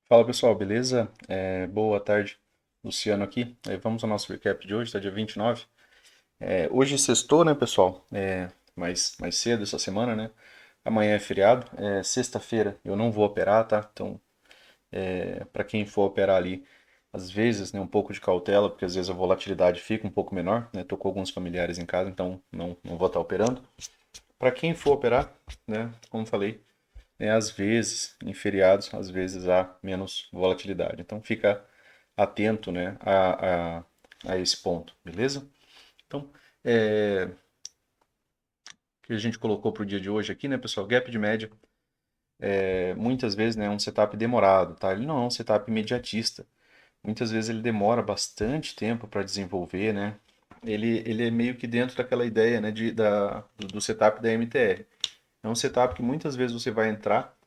Fala pessoal, beleza? Boa tarde, Luciano aqui. Vamos ao nosso recap de hoje, tá dia 29. Hoje sextou, né, pessoal? Mais cedo essa semana, né? Amanhã é feriado. Sexta-feira eu não vou operar, tá? Então, para quem for operar ali, às vezes, né, um pouco de cautela, porque às vezes a volatilidade fica um pouco menor, né? Tô com alguns familiares em casa, então não vou estar operando. Para quem for operar, né, como falei, às vezes, em feriados, às vezes há menos volatilidade. Então fica atento, né, a esse ponto, beleza? Então, o que a gente colocou para o dia de hoje aqui, né, pessoal? Gap de média, muitas vezes, né, é um setup demorado, tá? Ele não é um setup imediatista. Muitas vezes ele demora bastante tempo para desenvolver, né? Ele é meio que dentro daquela ideia, né, do setup da MTR. É um setup que muitas vezes você vai entrar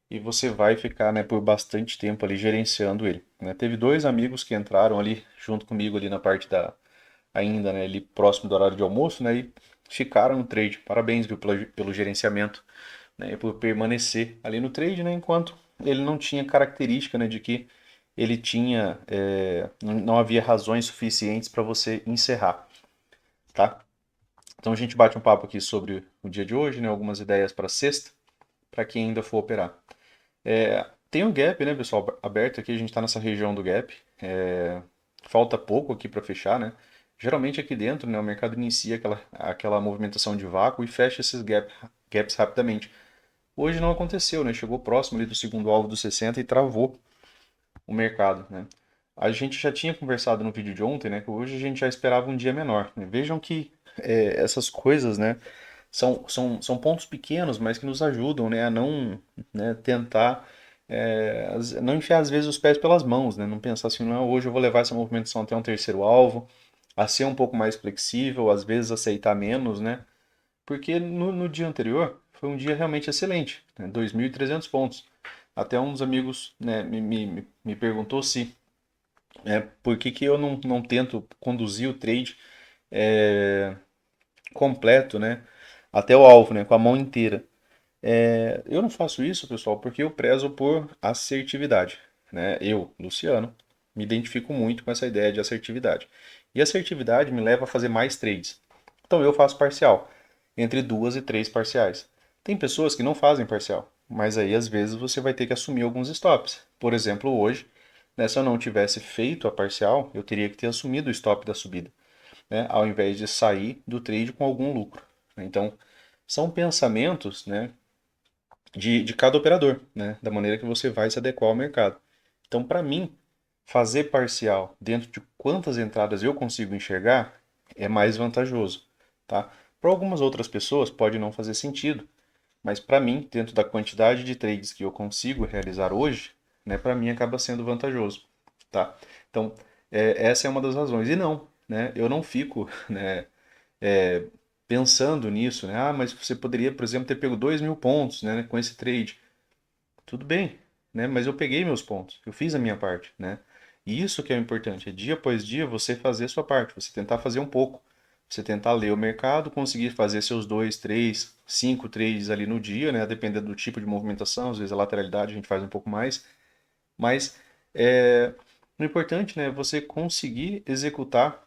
e você vai ficar, né, por bastante tempo ali gerenciando ele, né? Teve dois amigos que entraram ali junto comigo ali na parte ainda, né, ali próximo do horário de almoço, né, e ficaram no trade. Parabéns, viu, pelo gerenciamento, né, e por permanecer ali no trade, né, enquanto ele não tinha característica, né, de que ele tinha, não havia razões suficientes para você encerrar, tá? Então a gente bate um papo aqui sobre o dia de hoje, né, algumas ideias para sexta, para quem ainda for operar. Tem o gap, né, pessoal, aberto aqui, a gente está nessa região do gap. Falta pouco aqui para fechar, né? Geralmente aqui dentro, né, o mercado inicia aquela movimentação de vácuo e fecha esses gaps rapidamente. Hoje não aconteceu, né? Chegou próximo ali do segundo alvo dos 60 e travou o mercado, né? A gente já tinha conversado no vídeo de ontem, né, que hoje a gente já esperava um dia menor, né? Vejam que essas coisas, né, são pontos pequenos, mas que nos ajudam, né, a não, né, tentar, não enfiar às vezes os pés pelas mãos, né, não pensar assim, não, hoje eu vou levar essa movimentação até um terceiro alvo, a ser um pouco mais flexível, às vezes aceitar menos, né, porque no dia anterior foi um dia realmente excelente, né, 2.300 pontos. Até um dos amigos, né, me perguntou se por que, que eu não tento conduzir o trade é, completo, né, até o alvo, né, com a mão inteira. Eu não faço isso, pessoal, porque eu prezo por assertividade, né? Eu, Luciano, me identifico muito com essa ideia de assertividade. E assertividade me leva a fazer mais trades. Então eu faço parcial, entre duas e três parciais. Tem pessoas que não fazem parcial, mas aí às vezes você vai ter que assumir alguns stops. Por exemplo, hoje, né, se eu não tivesse feito a parcial, eu teria que ter assumido o stop da subida, né, ao invés de sair do trade com algum lucro. Então, são pensamentos, né, de cada operador, né? Da maneira que você vai se adequar ao mercado. Então, para mim, fazer parcial dentro de quantas entradas eu consigo enxergar é mais vantajoso, tá? Para algumas outras pessoas pode não fazer sentido, mas para mim, dentro da quantidade de trades que eu consigo realizar hoje, né, para mim acaba sendo vantajoso, tá? Então, essa é uma das razões. E não, né, eu não fico, né, pensando nisso, né? Ah, mas você poderia, por exemplo, ter pego 2.000 pontos, né, com esse trade. Tudo bem, né? Mas eu peguei meus pontos, eu fiz a minha parte, né? E isso que é o importante, é dia após dia você fazer a sua parte, você tentar fazer um pouco, você tentar ler o mercado, conseguir fazer seus dois, três, cinco trades ali no dia, né? Dependendo do tipo de movimentação, às vezes a lateralidade a gente faz um pouco mais, mas o importante, né, é você conseguir executar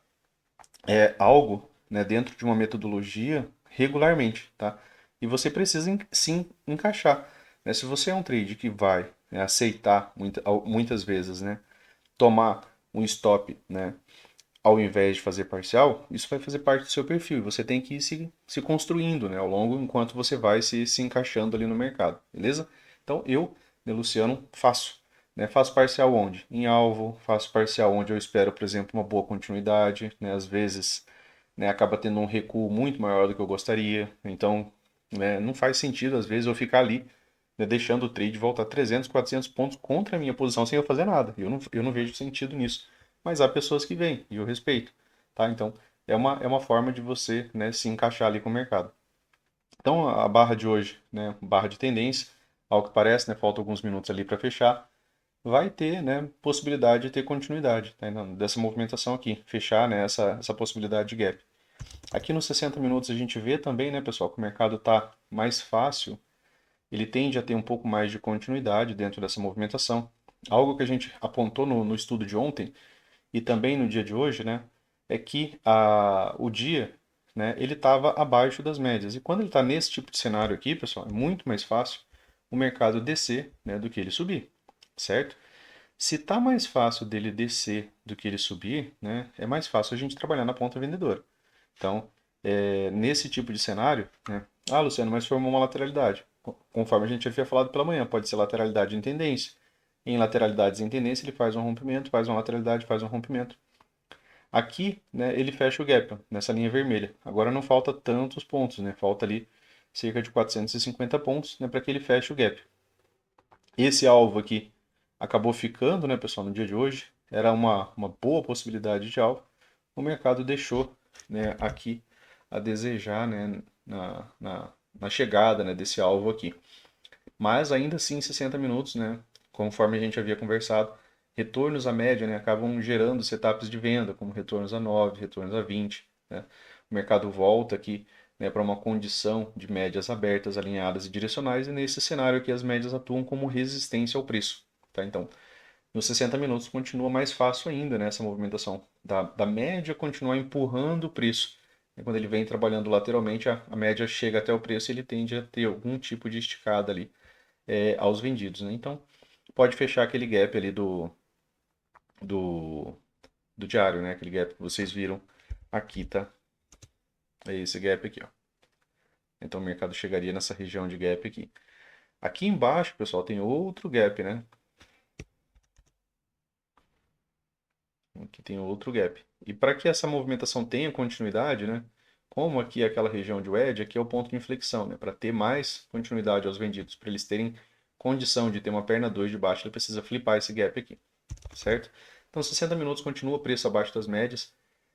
algo, né, dentro de uma metodologia regularmente, tá? E você precisa sim encaixar, né? Se você é um trade que vai, né, aceitar muitas vezes, né, tomar um stop, né, ao invés de fazer parcial, isso vai fazer parte do seu perfil e você tem que ir se construindo, né, ao longo enquanto você vai se encaixando ali no mercado, beleza? Então eu, né, Luciano, faço. Né, faço parcial onde? Em alvo, faço parcial onde eu espero, por exemplo, uma boa continuidade, né, às vezes, né, acaba tendo um recuo muito maior do que eu gostaria. Então, né, não faz sentido, às vezes, eu ficar ali, né, deixando o trade voltar 300, 400 pontos contra a minha posição sem eu fazer nada. Eu não vejo sentido nisso. Mas há pessoas que vêm, e eu respeito. Tá? Então, é uma forma de você, né, se encaixar ali com o mercado. Então, a barra de hoje, né, barra de tendência, ao que parece, né, falta alguns minutos ali para fechar, vai ter, né, possibilidade de ter continuidade, tá? Dessa movimentação aqui, fechar, né, essa possibilidade de gap. Aqui nos 60 minutos a gente vê também, né, pessoal, que o mercado está mais fácil, ele tende a ter um pouco mais de continuidade dentro dessa movimentação. Algo que a gente apontou no estudo de ontem e também no dia de hoje, né, é que o dia, né, ele estava abaixo das médias. E quando ele está nesse tipo de cenário aqui, pessoal, é muito mais fácil o mercado descer, né, do que ele subir, certo? Se está mais fácil dele descer do que ele subir, né, é mais fácil a gente trabalhar na ponta vendedora. Então, nesse tipo de cenário, né, Luciano, mas formou uma lateralidade. Conforme a gente havia falado pela manhã, pode ser lateralidade em tendência. Em lateralidades em tendência, ele faz um rompimento, faz uma lateralidade, faz um rompimento. Aqui, né, ele fecha o gap, ó, nessa linha vermelha. Agora não falta tantos pontos, né? Falta ali cerca de 450 pontos, né, para que ele feche o gap. Esse alvo aqui acabou ficando, né, pessoal, no dia de hoje. Era uma boa possibilidade de alvo. O mercado deixou, né, aqui a desejar, né, na chegada, né, desse alvo aqui. Mas ainda assim, 60 minutos, né, conforme a gente havia conversado, retornos à média, né, acabam gerando setups de venda, como retornos a 9, retornos a 20, né? O mercado volta aqui, né, para uma condição de médias abertas, alinhadas e direcionais, e nesse cenário aqui as médias atuam como resistência ao preço. Tá? Então, nos 60 minutos continua mais fácil ainda, né, essa movimentação da média continuar empurrando o preço. E quando ele vem trabalhando lateralmente, a média chega até o preço e ele tende a ter algum tipo de esticada ali aos vendidos, né? Então, pode fechar aquele gap ali do, do diário, né? Aquele gap que vocês viram aqui, tá? É esse gap aqui, ó. Então, o mercado chegaria nessa região de gap aqui. Aqui embaixo, pessoal, tem outro gap, né? Aqui tem outro gap. E para que essa movimentação tenha continuidade, né? Como aqui é aquela região de wedge, aqui é o ponto de inflexão, né? Para ter mais continuidade aos vendidos, para eles terem condição de ter uma perna 2 de baixo, ele precisa flipar esse gap aqui, certo? Então, 60 minutos continua preço abaixo das médias.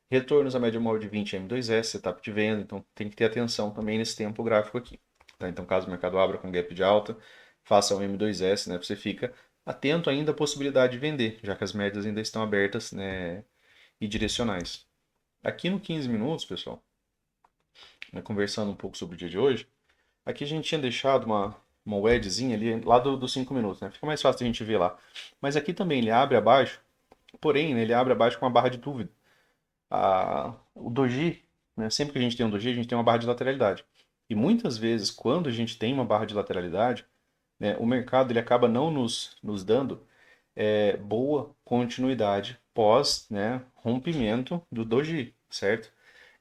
Retornos à média móvel de 20 M2S, setup de venda, então tem que ter atenção também nesse tempo gráfico aqui. Tá? Então, caso o mercado abra com gap de alta, faça o M2S, né? Você fica atento ainda à possibilidade de vender, já que as médias ainda estão abertas, né, e direcionais. Aqui no 15 minutos, pessoal, né, conversando um pouco sobre o dia de hoje, aqui a gente tinha deixado uma wedgezinha ali lá dos 5 minutos, né? Fica mais fácil a gente ver lá. Mas aqui também ele abre abaixo, porém, né, ele abre abaixo com uma barra de dúvida. O doji, né, sempre que a gente tem um doji, a gente tem uma barra de lateralidade. E muitas vezes, quando a gente tem uma barra de lateralidade, né, o mercado ele acaba não nos dando boa continuidade pós, né, rompimento do doji, certo?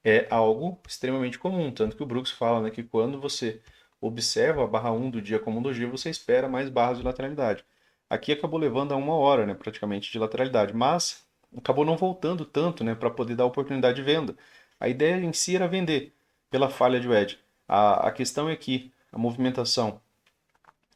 É algo extremamente comum, tanto que o Brooks fala, né, que quando você observa a barra um do dia como um doji, você espera mais barras de lateralidade. Aqui acabou levando a 1 hora, né, praticamente, de lateralidade, mas acabou não voltando tanto, né, para poder dar oportunidade de venda. A ideia em si era vender pela falha de wedge. A questão é que a movimentação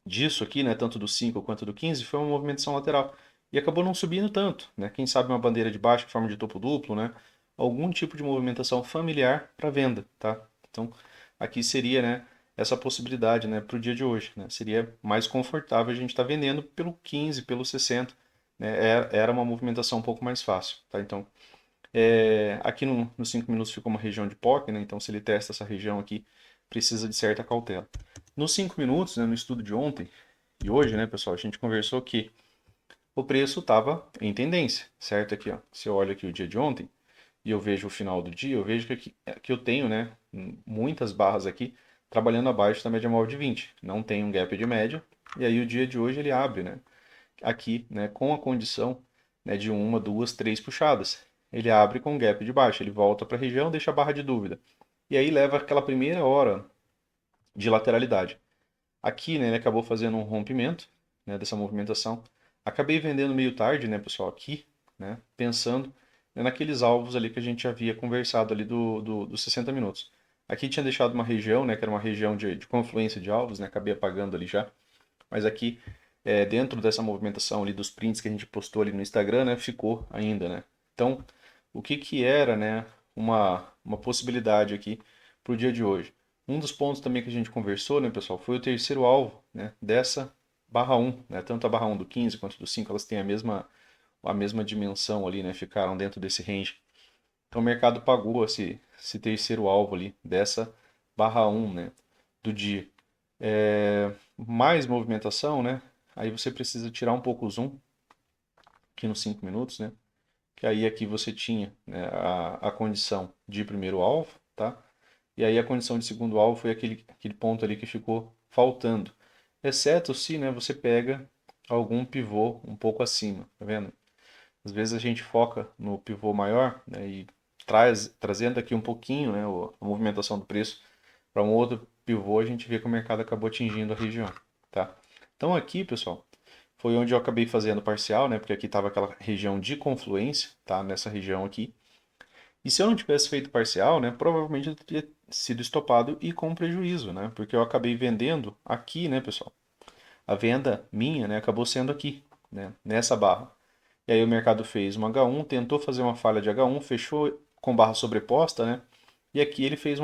disso aqui, né, tanto do 5 quanto do 15, foi uma movimentação lateral. E acabou não subindo tanto, né? Quem sabe uma bandeira de baixo em forma de topo duplo, né? Algum tipo de movimentação familiar para venda, tá? Então, aqui seria, né, essa possibilidade, né, para o dia de hoje, né? Seria mais confortável a gente estar vendendo pelo 15, pelo 60, né? Era uma movimentação um pouco mais fácil, tá? Então, aqui nos 5 minutos ficou uma região de POC, né? Então, se ele testa essa região aqui, precisa de certa cautela. Nos 5 minutos, né, no estudo de ontem e hoje, né, pessoal, a gente conversou que o preço estava em tendência, certo? Aqui, ó, se eu olho aqui o dia de ontem e eu vejo o final do dia, eu vejo que eu tenho, né, muitas barras aqui trabalhando abaixo da média móvel de 20. Não tem um gap de média. E aí o dia de hoje ele abre, né, aqui, né, com a condição, né, de uma, duas, três puxadas. Ele abre com gap de baixo, ele volta para a região, deixa a barra de dúvida. E aí leva aquela primeira hora de lateralidade. Aqui, né, ele acabou fazendo um rompimento, né, dessa movimentação. Acabei vendendo meio tarde, né, pessoal, aqui, né, pensando, né, naqueles alvos ali que a gente havia conversado ali dos 60 minutos. Aqui tinha deixado uma região, né, que era uma região de confluência de alvos, né, acabei apagando ali já. Mas aqui, dentro dessa movimentação ali dos prints que a gente postou ali no Instagram, né, ficou ainda, né. Então, o que que era, né, uma possibilidade aqui para o dia de hoje? Um dos pontos também que a gente conversou, né, pessoal, foi o terceiro alvo, né, dessa barra um, né, tanto a barra um do 15 quanto do 5, elas têm a mesma dimensão ali, né, ficaram dentro desse range. Então o mercado pagou esse terceiro alvo ali dessa barra um, né, do dia. Mais movimentação, né, aí você precisa tirar um pouco o zoom, aqui nos 5 minutos, né? Que aí aqui você tinha, né, a condição de primeiro alvo, tá? E aí a condição de segundo alvo foi aquele ponto ali que ficou faltando. Exceto se, né, você pega algum pivô um pouco acima, tá vendo? Às vezes a gente foca no pivô maior, né, e trazendo aqui um pouquinho, né, a movimentação do preço para um outro pivô, a gente vê que o mercado acabou atingindo a região, tá? Então aqui, pessoal, foi onde eu acabei fazendo parcial, né, porque aqui estava aquela região de confluência, tá? Nessa região aqui. E se eu não tivesse feito parcial, né, provavelmente eu teria sido estopado e com prejuízo, né? Porque eu acabei vendendo aqui, né, pessoal? A venda minha, né, acabou sendo aqui, né, nessa barra. E aí o mercado fez uma H1, tentou fazer uma falha de H1, fechou com barra sobreposta, né? E aqui ele fez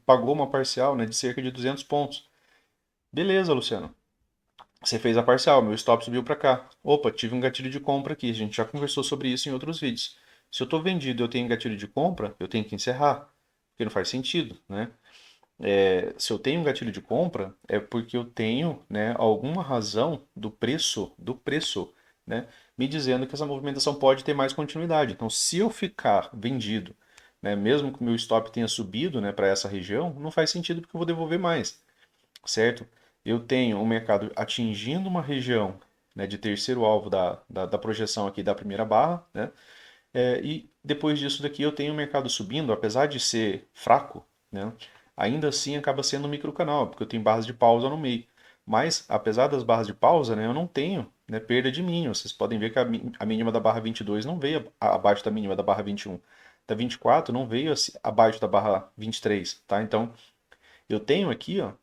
pagou uma parcial, né, de cerca de 200 pontos. Beleza, Luciano. Você fez a parcial, meu stop subiu para cá. Opa, tive um gatilho de compra aqui. A gente já conversou sobre isso em outros vídeos. Se eu estou vendido e eu tenho gatilho de compra, eu tenho que encerrar, porque não faz sentido, né? Se eu tenho um gatilho de compra, é porque eu tenho, né, alguma razão do preço, né, me dizendo que essa movimentação pode ter mais continuidade. Então, se eu ficar vendido, né, mesmo que o meu stop tenha subido, né, para essa região, não faz sentido porque eu vou devolver mais, certo? Eu tenho o mercado atingindo uma região, né, de terceiro alvo da projeção aqui da primeira barra, né? E depois disso daqui eu tenho o mercado subindo, apesar de ser fraco, né? Ainda assim acaba sendo um microcanal, porque eu tenho barras de pausa no meio. Mas, apesar das barras de pausa, né, eu não tenho, né, perda de mínimo. Vocês podem ver que a mínima da barra 22 não veio abaixo da mínima da barra 21. Da 24 não veio abaixo da barra 23, tá? Então, eu tenho aqui, ó,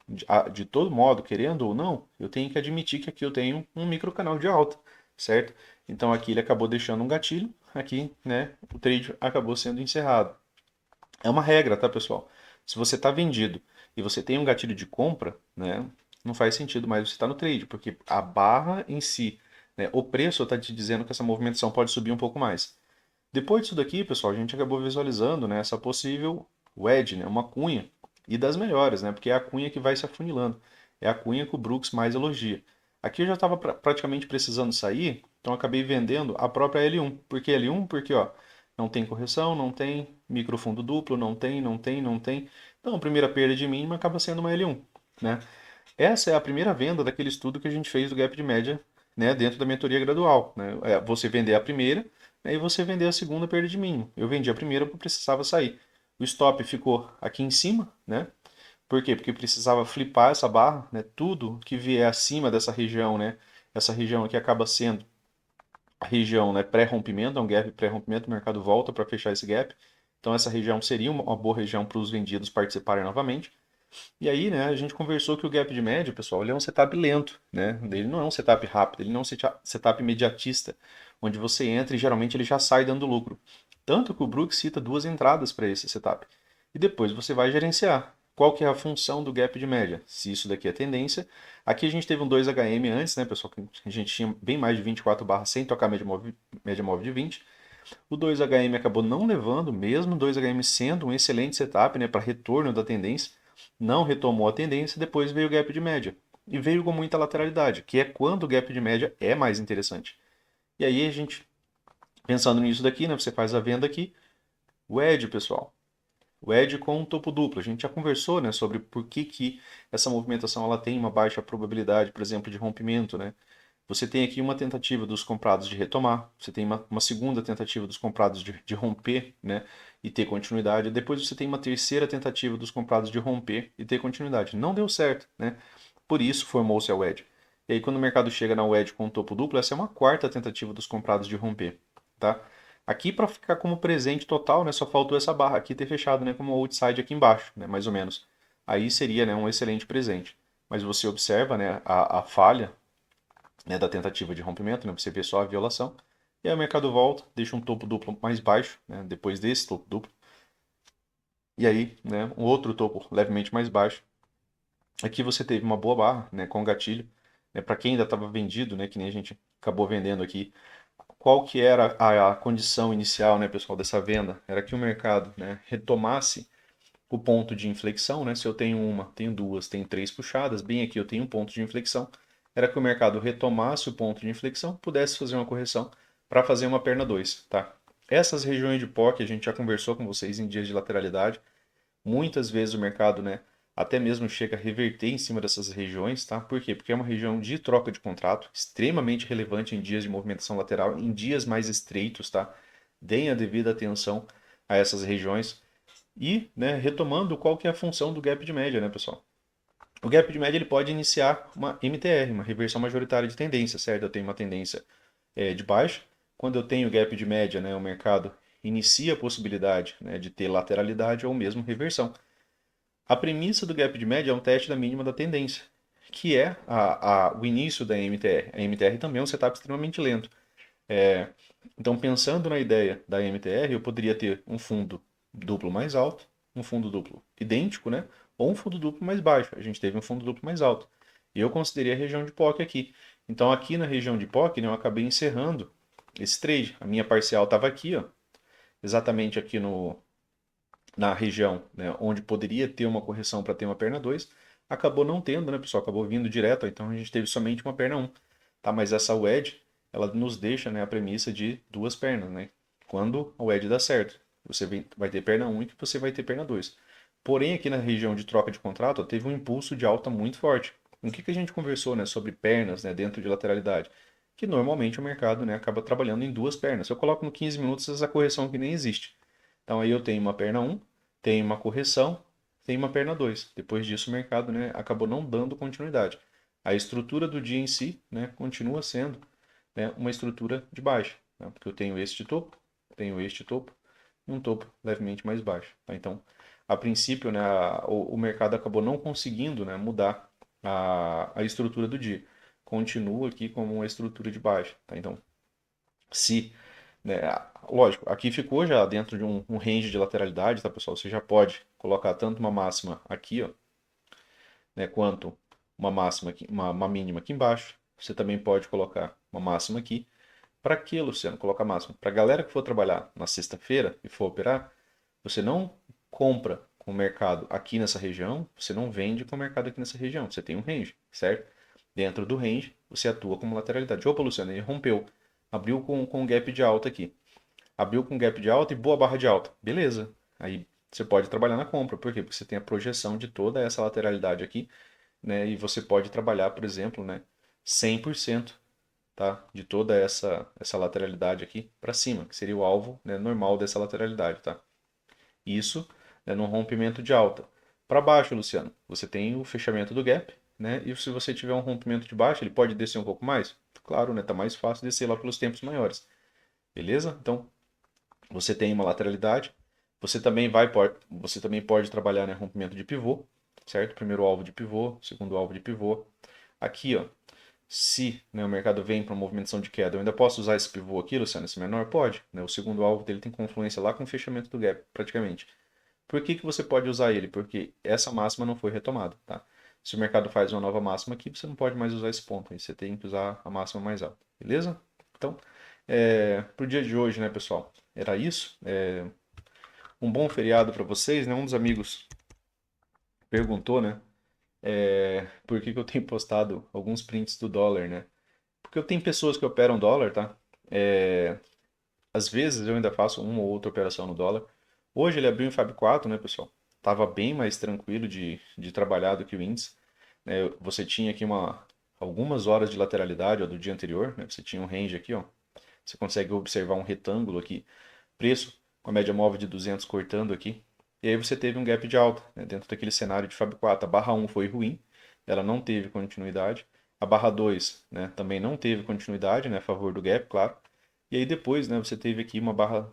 de todo modo, querendo ou não, eu tenho que admitir que aqui eu tenho um microcanal de alta, certo? Então aqui ele acabou deixando um gatilho, aqui, né, o trade acabou sendo encerrado. É uma regra, tá, pessoal? Se você está vendido e você tem um gatilho de compra, né, não faz sentido mais você estar no trade, porque a barra em si, né, o preço está te dizendo que essa movimentação pode subir um pouco mais. Depois disso daqui, pessoal, a gente acabou visualizando, né, essa possível wedge, né, uma cunha, e das melhores, né, porque é a cunha que vai se afunilando. É a cunha que o Brooks mais elogia. Aqui eu já estava praticamente precisando sair, então eu acabei vendendo a própria L1. Por que L1? Porque ó, não tem correção, não tem microfundo duplo, não tem. Então a primeira perda de mínima acaba sendo uma L1, né? Essa é a primeira venda daquele estudo que a gente fez do gap de média, né, dentro da mentoria gradual, né? Você vender a primeira, né, e você vender a segunda perda de mínimo. Eu vendi a primeira porque precisava sair. O stop ficou aqui em cima, né? Por quê? Porque precisava flipar essa barra, né? Tudo que vier acima dessa região, né? Essa região aqui acaba sendo a região, né, pré-rompimento, é um gap pré-rompimento, o mercado volta para fechar esse gap. Então essa região seria uma boa região para os vendidos participarem novamente. E aí, né, a gente conversou que o gap de média, pessoal, ele é um setup lento, né? Ele não é um setup rápido, ele não é um setup imediatista, onde você entra e geralmente ele já sai dando lucro. Tanto que o Brooks cita duas entradas para esse setup. E depois você vai gerenciar. Qual que é a função do gap de média? Se isso daqui é tendência. Aqui a gente teve um 2HM antes, né, pessoal? Que a gente tinha bem mais de 24 barras sem tocar média móvel de 20. O 2HM acabou não levando, mesmo o 2HM sendo um excelente setup, né, para retorno da tendência, não retomou a tendência, depois veio o gap de média. E veio com muita lateralidade, que é quando o gap de média é mais interessante. E aí a gente, pensando nisso daqui, né, você faz a venda aqui, o edge, pessoal. O edge com um topo duplo. A gente já conversou, né, sobre por que essa movimentação ela tem uma baixa probabilidade, por exemplo, de rompimento, né? Você tem aqui uma tentativa dos comprados de retomar, você tem uma segunda tentativa dos comprados de romper, né, e ter continuidade. Depois você tem uma terceira tentativa dos comprados de romper e ter continuidade. Não deu certo, né? Por isso formou-se a wedge. E aí quando o mercado chega na wedge com o topo duplo, essa é uma quarta tentativa dos comprados de romper, tá? Aqui para ficar como presente total, né, só faltou essa barra aqui ter fechado, né, como outside aqui embaixo, né, mais ou menos. Aí seria, né, um excelente presente. Mas você observa, né, a falha, né, da tentativa de rompimento, né, você vê só a violação. E aí o mercado volta, deixa um topo duplo mais baixo, né, depois desse topo duplo. E aí, né, um outro topo levemente mais baixo. Aqui você teve uma boa barra, né, com gatilho. Né, para quem ainda estava vendido, né, que nem a gente acabou vendendo aqui, qual que era a condição inicial, né, pessoal, dessa venda? Era que o mercado, né, retomasse o ponto de inflexão, né? Se eu tenho uma, tenho duas, tenho três puxadas, bem aqui eu tenho um ponto de inflexão. Era que o mercado retomasse o ponto de inflexão, pudesse fazer uma correção para fazer uma perna 2, tá? Essas regiões de POC a gente já conversou com vocês em dias de lateralidade. Muitas vezes o mercado, né, até mesmo chega a reverter em cima dessas regiões, tá? Por quê? Porque é uma região de troca de contrato, extremamente relevante em dias de movimentação lateral, em dias mais estreitos, tá? Deem a devida atenção a essas regiões. E, né, retomando, qual que é a função do gap de média, né, pessoal? O gap de média ele pode iniciar uma MTR, uma reversão majoritária de tendência, certo? Eu tenho uma tendência de baixa. Quando eu tenho gap de média, né, o mercado inicia a possibilidade, né, de ter lateralidade ou mesmo reversão. A premissa do gap de média é um teste da mínima da tendência, que é o início da MTR. A MTR também é um setup extremamente lento. Então, pensando na ideia da MTR, eu poderia ter um fundo duplo mais alto, um fundo duplo idêntico, né? Ou um fundo duplo mais baixo. A gente teve um fundo duplo mais alto. E eu considerei a região de POC aqui. Então, aqui na região de POC, né, eu acabei encerrando esse trade. A minha parcial estava aqui, ó, exatamente aqui na região, né, onde poderia ter uma correção para ter uma perna 2, acabou não tendo, né, pessoal? Acabou vindo direto, ó, então a gente teve somente uma perna 1, tá? Mas essa wedge, ela nos deixa, né, a premissa de duas pernas, né? Quando a wedge dá certo, você vai ter perna 1 e que você vai ter perna 2. Porém, aqui na região de troca de contrato, ó, teve um impulso de alta muito forte. O que que a gente conversou, né, sobre pernas, né, dentro de lateralidade? Que normalmente o mercado, né, acaba trabalhando em duas pernas. Se eu coloco no 15 minutos, essa correção aqui nem existe. Então aí eu tenho uma perna 1, tenho uma correção, tenho uma perna 2. Depois disso o mercado, né, acabou não dando continuidade. A estrutura do dia em si, né, continua sendo, né, uma estrutura de baixa, né, porque eu tenho este topo e um topo levemente mais baixo. Tá? Então, a princípio, né, o mercado acabou não conseguindo, né, mudar a estrutura do dia. Continua aqui como uma estrutura de baixa. Tá? Então, se né? Lógico, aqui ficou já dentro de um range de lateralidade, tá, pessoal? Você já pode colocar tanto uma máxima aqui, ó, né, quanto uma máxima aqui, uma mínima aqui embaixo. Você também pode colocar uma máxima aqui. Para que, Luciano, colocar máxima? Para a galera que for trabalhar na sexta-feira e for operar, você não compra com o mercado aqui nessa região, você não vende com o mercado aqui nessa região. Você tem um range, certo? Dentro do range, você atua como lateralidade. Opa, Luciano, ele rompeu. Abriu com um gap de alta aqui. Abriu com gap de alta e boa barra de alta. Beleza. Aí você pode trabalhar na compra. Por quê? Porque você tem a projeção de toda essa lateralidade aqui, né? E você pode trabalhar, por exemplo, né, 100%, tá? De toda essa lateralidade aqui para cima, que seria o alvo, né, normal dessa lateralidade, tá? Isso, né, num rompimento de alta. Para baixo, Luciano, você tem o fechamento do gap, né? E se você tiver um rompimento de baixo, ele pode descer um pouco mais? Claro, né? Tá mais fácil descer lá pelos tempos maiores. Beleza? Então, você tem uma lateralidade. Você também pode trabalhar, né, rompimento de pivô, certo? Primeiro alvo de pivô, segundo alvo de pivô. Aqui, ó, se, né, o mercado vem para uma movimentação de queda, eu ainda posso usar esse pivô aqui, Luciano, esse menor? Pode. Né? O segundo alvo dele tem confluência lá com o fechamento do gap, praticamente. Por que que você pode usar ele? Porque essa máxima não foi retomada, tá? Se o mercado faz uma nova máxima aqui, você não pode mais usar esse ponto, aí você tem que usar a máxima mais alta, beleza? Então, pro dia de hoje, né, pessoal? Era isso. Um bom feriado para vocês, né? Um dos amigos perguntou, né? Por que que eu tenho postado alguns prints do dólar, né? Porque eu tenho pessoas que operam dólar, tá? Às vezes eu ainda faço uma ou outra operação no dólar. Hoje ele abriu em Fab 4, né, pessoal? Tava bem mais tranquilo de trabalhar do que o índice. Né? Você tinha aqui algumas horas de lateralidade ó, do dia anterior, né? Você tinha um range aqui, ó. Você consegue observar um retângulo aqui, preço com a média móvel de 200 cortando aqui. E aí você teve um gap de alta, né? Dentro daquele cenário de Fab 4. A barra 1 foi ruim, ela não teve continuidade. A barra 2, né, também não teve continuidade, né, a favor do gap, claro. E aí depois, né, você teve aqui uma barra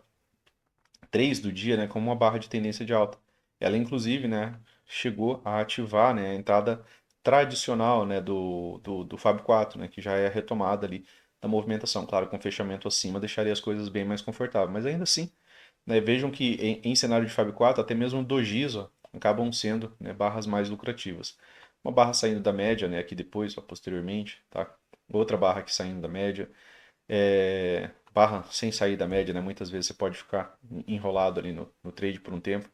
3 do dia, né, como uma barra de tendência de alta. Ela, inclusive, né, chegou a ativar, né, a entrada tradicional, né, do Fab 4, né, que já é a retomada ali da movimentação. Claro, com fechamento acima deixaria as coisas bem mais confortáveis, mas ainda assim, né, vejam que em cenário de Fab 4, até mesmo dojis ó, acabam sendo, né, barras mais lucrativas. Uma barra saindo da média, né, aqui depois, ó, posteriormente, tá? Outra barra aqui saindo da média, barra sem sair da média, né? Muitas vezes você pode ficar enrolado ali no trade por um tempo.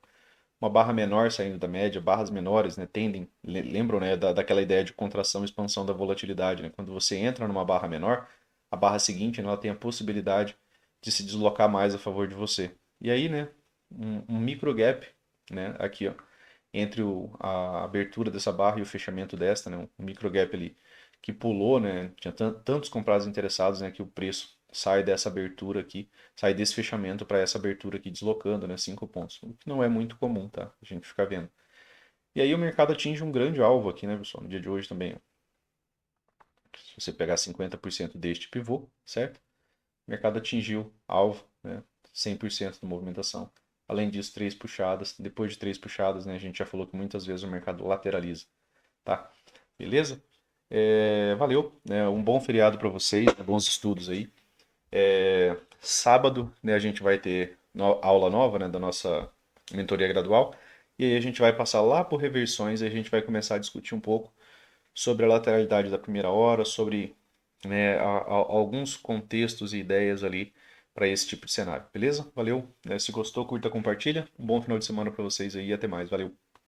Uma barra menor saindo da média, barras menores, né, tendem, lembram, né, daquela ideia de contração e expansão da volatilidade, né? Quando você entra numa barra menor, a barra seguinte, né, ela tem a possibilidade de se deslocar mais a favor de você. E aí, né, um micro gap, né, aqui, ó, entre a abertura dessa barra e o fechamento desta, né, um micro gap ali que pulou, né, tinha tantos comprados interessados, né, que o preço sai dessa abertura aqui, sai desse fechamento para essa abertura aqui deslocando, né, 5 pontos, o que não é muito comum, tá? A gente fica vendo. E aí o mercado atinge um grande alvo aqui, né, pessoal, no dia de hoje também, ó. Se você pegar 50% deste pivô, certo? O mercado atingiu alvo, né? 100% da movimentação. Além disso, três puxadas. Depois de três puxadas, né? A gente já falou que muitas vezes o mercado lateraliza, tá? Beleza? Valeu, né? Um bom feriado para vocês, né? Bons estudos aí. Sábado, né? A gente vai ter aula nova, né? Da nossa mentoria gradual. E aí a gente vai passar lá por reversões e a gente vai começar a discutir um pouco sobre a lateralidade da primeira hora, sobre, né, alguns contextos e ideias ali para esse tipo de cenário, beleza? Valeu. Se gostou, curta, compartilha. Um bom final de semana para vocês aí e até mais. Valeu.